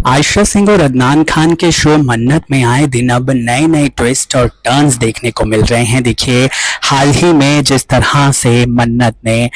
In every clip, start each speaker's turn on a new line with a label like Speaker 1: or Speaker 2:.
Speaker 1: आयशा सिंह और अदनान खान के शो मन्नत में आए दिन अब नए नए ट्विस्ट और टर्न्स देखने को मिल रहे हैं। देखिए, हाल ही में जिस तरह से मन्नत ने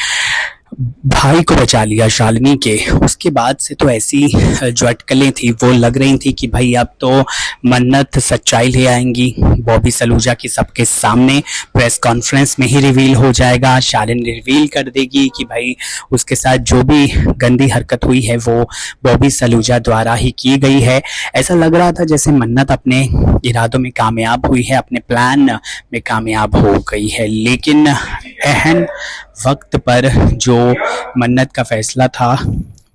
Speaker 1: भाई को बचा लिया शालिनी के, उसके बाद से तो ऐसी जो अटकलें थी वो लग रही थी कि भाई अब तो मन्नत सच्चाई ले आएंगी बॉबी सलूजा की सबके सामने। प्रेस कॉन्फ्रेंस में ही रिवील हो जाएगा, शालिनी रिवील कर देगी कि भाई उसके साथ जो भी गंदी हरकत हुई है वो बॉबी सलूजा द्वारा ही की गई है। ऐसा लग रहा था जैसे मन्नत अपने इरादों में कामयाब हुई है, अपने प्लान में कामयाब हो गई है, लेकिन अहम वक्त पर जो मन्नत का फैसला था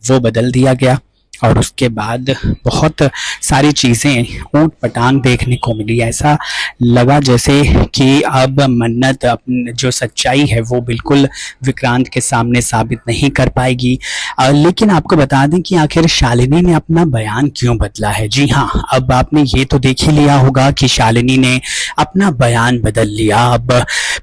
Speaker 1: वो बदल दिया गया और उसके बाद बहुत सारी चीज़ें ऊट पटांग देखने को मिली। ऐसा लगा जैसे कि अब मन्नत अपनी जो सच्चाई है वो बिल्कुल विक्रांत के सामने साबित नहीं कर पाएगी। लेकिन आपको बता दें कि आखिर शालिनी ने अपना बयान क्यों बदला है। जी हाँ, अब आपने ये तो देख ही लिया होगा कि शालिनी ने अपना बयान बदल लिया। अब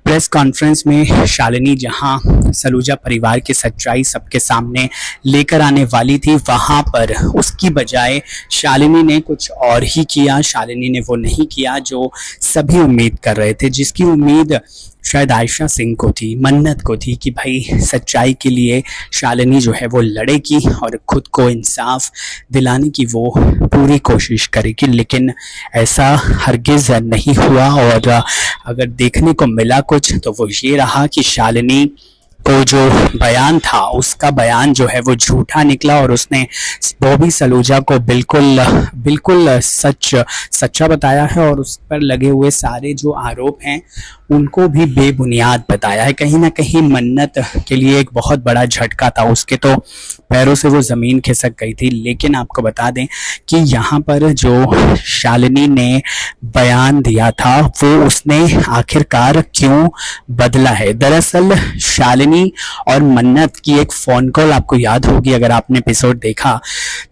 Speaker 1: प्रेस कॉन्फ्रेंस में शालिनी जहां सलूजा परिवार की सच्चाई सबके सामने लेकर आने वाली थी, वहां पर उसकी बजाय शालिनी ने कुछ और ही किया। शालिनी ने वो नहीं किया जो सभी उम्मीद कर रहे थे, जिसकी उम्मीद शायद आयशा सिंह को थी, मन्नत को थी कि भाई सच्चाई के लिए शालिनी जो है वो लड़ेगी और खुद को इंसाफ दिलाने की वो पूरी कोशिश करेगी। लेकिन ऐसा हरगिज नहीं हुआ और अगर देखने को मिला कुछ तो वो ये रहा कि शालिनी को जो बयान था उसका बयान जो है वो झूठा निकला और उसने बॉबी सलूजा को बिल्कुल सच्चा बताया है और उस पर लगे हुए सारे जो आरोप हैं उनको भी बेबुनियाद बताया है। कहीं ना कहीं मन्नत के लिए एक बहुत बड़ा झटका था, उसके तो पैरों से वो ज़मीन खिसक गई थी। लेकिन आपको बता दें कि यहाँ पर जो शालिनी ने बयान दिया था वो उसने आखिरकार क्यों बदला है। दरअसल शालिनी और मन्नत की एक फ़ोन कॉल आपको याद होगी अगर आपने एपिसोड देखा,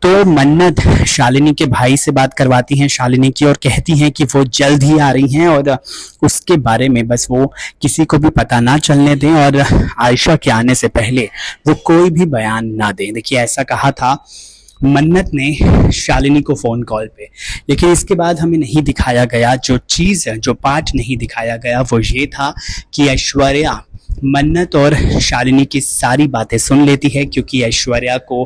Speaker 1: तो मन्नत शालिनी के भाई से बात करवाती हैं शालिनी की और कहती हैं कि वो जल्द ही आ रही हैं और उसके बारे में बस वो किसी को भी पता ना चलने दें और आयशा के आने से पहले वो कोई भी बयान ना दें। देखिए, ऐसा कहा था मन्नत ने शालिनी को फोन कॉल पे। लेकिन इसके बाद हमें नहीं दिखाया गया, जो चीज़ जो पार्ट नहीं दिखाया गया वो ये था कि ऐश्वर्या मन्नत और शालिनी की सारी बातें सुन लेती है, क्योंकि ऐश्वर्या को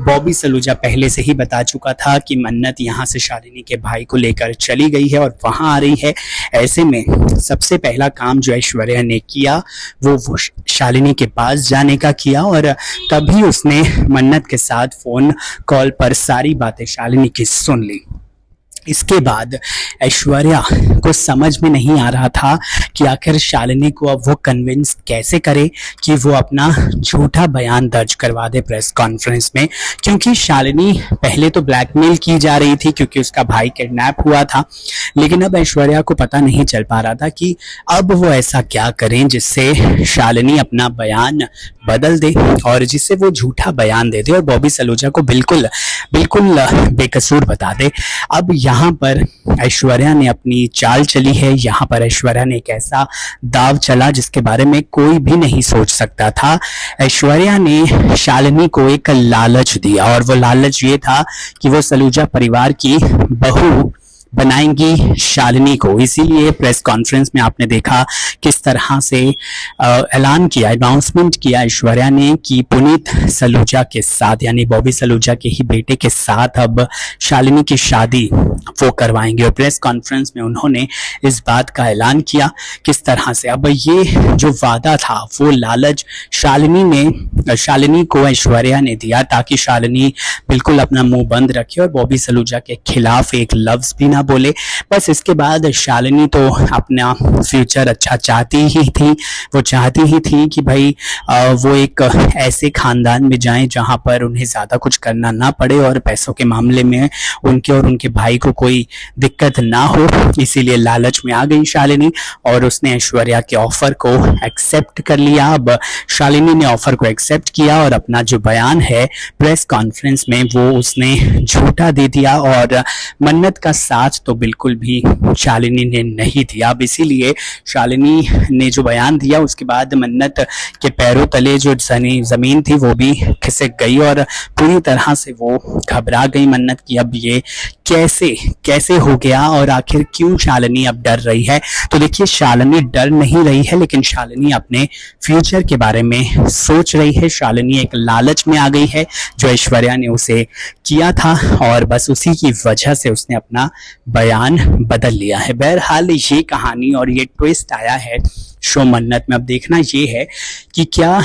Speaker 1: बॉबी सलूजा पहले से ही बता चुका था कि मन्नत यहाँ से शालिनी के भाई को लेकर चली गई है और वहाँ आ रही है। ऐसे में सबसे पहला काम जो ऐश्वर्या ने किया वो शालिनी के पास जाने का किया और तभी उसने मन्नत के साथ फ़ोन कॉल पर सारी बातें शालिनी की सुन ली। इसके बाद ऐश्वर्या को समझ में नहीं आ रहा था कि आखिर शालिनी को अब वो कन्विंस कैसे करे कि वो अपना झूठा बयान दर्ज करवा दे प्रेस कॉन्फ्रेंस में, क्योंकि शालिनी पहले तो ब्लैकमेल की जा रही थी क्योंकि उसका भाई किडनैप हुआ था। लेकिन अब ऐश्वर्या को पता नहीं चल पा रहा था कि अब वो ऐसा क्या करें जिससे शालिनी अपना बयान बदल दे और जिससे वो झूठा बयान दे दे और बॉबी सलूजा को बिल्कुल बेकसूर बता दे। अब यहाँ पर ऐश्वर्या ने अपनी चाल चली है, यहाँ पर ऐश्वर्या ने एक ऐसा दाव चला जिसके बारे में कोई भी नहीं सोच सकता था। ऐश्वर्या ने शालिनी को एक लालच दिया और वो लालच ये था कि वो सलूजा परिवार की बहू बनाएंगी शालिनी को। इसीलिए प्रेस कॉन्फ्रेंस में आपने देखा किस तरह से ऐलान किया, अनाउंसमेंट किया ऐश्वर्या ने कि पुनीत सलूजा के साथ यानी बॉबी सलूजा के ही बेटे के साथ अब शालिनी की शादी वो करवाएंगे। और प्रेस कॉन्फ्रेंस में उन्होंने इस बात का ऐलान किया किस तरह से अब ये जो वादा था वो लालच शालिनी को ऐश्वर्या ने दिया ताकि शालिनी बिल्कुल अपना मुंह बंद रखे और बॉबी सलूजा के खिलाफ एक लफ्ज भी ना बोले। बस इसके बाद शालिनी तो अपना फ्यूचर अच्छा चाहती ही थी, वो चाहती ही थी कि भाई वो एक ऐसे खानदान में जाएं जहां पर उन्हें ज़्यादा कुछ करना ना पड़े और पैसों के मामले में उनके और उनके भाई को कोई दिक्कत ना हो, इसीलिए लालच में आ गई शालिनी और उसने ऐश्वर्या के ऑफर को एक्सेप्ट कर लिया। अब शालिनी ने ऑफर को एक्सेप्ट किया और अपना जो बयान है प्रेस कॉन्फ्रेंस में वो उसने झूठा दे दिया और मन्नत का साथ तो बिल्कुल भी शालिनी ने नहीं दिया। अब इसीलिए शालिनी ने जो बयान दिया उसके बाद मन्नत के पैरों तले जो जमीन थी वो भी खिसक गई और पूरी तरह से वो घबरा गई मन्नत की अब ये कैसे कैसे हो गया और आखिर क्यों शालिनी अब डर रही है। तो देखिए, शालिनी डर नहीं रही है, लेकिन शालिनी अपने फ्यूचर के बारे में सोच रही है। शालिनी एक लालच में आ गई है जो ऐश्वर्या ने उसे किया था और बस उसी की वजह से उसने अपना बयान बदल लिया है। बहरहाल ये कहानी और ये ट्विस्ट आया है शो मन्नत में। अब देखना ये है कि क्या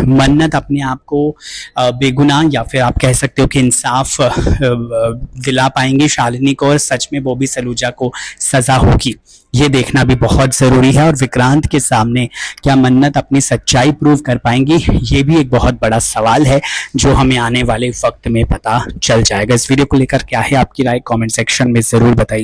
Speaker 1: मन्नत अपने आप को बेगुनाह या फिर आप कह सकते हो कि इंसाफ दिला पाएंगे शालिनी को और सच में बॉबी सलूजा को सजा होगी। ये देखना भी बहुत जरूरी है और विक्रांत के सामने क्या मन्नत अपनी सच्चाई प्रूव कर पाएंगी, ये भी एक बहुत बड़ा सवाल है जो हमें आने वाले वक्त में पता चल जाएगा। इस वीडियो को लेकर क्या है आपकी राय, कमेंट सेक्शन में जरूर बताइए।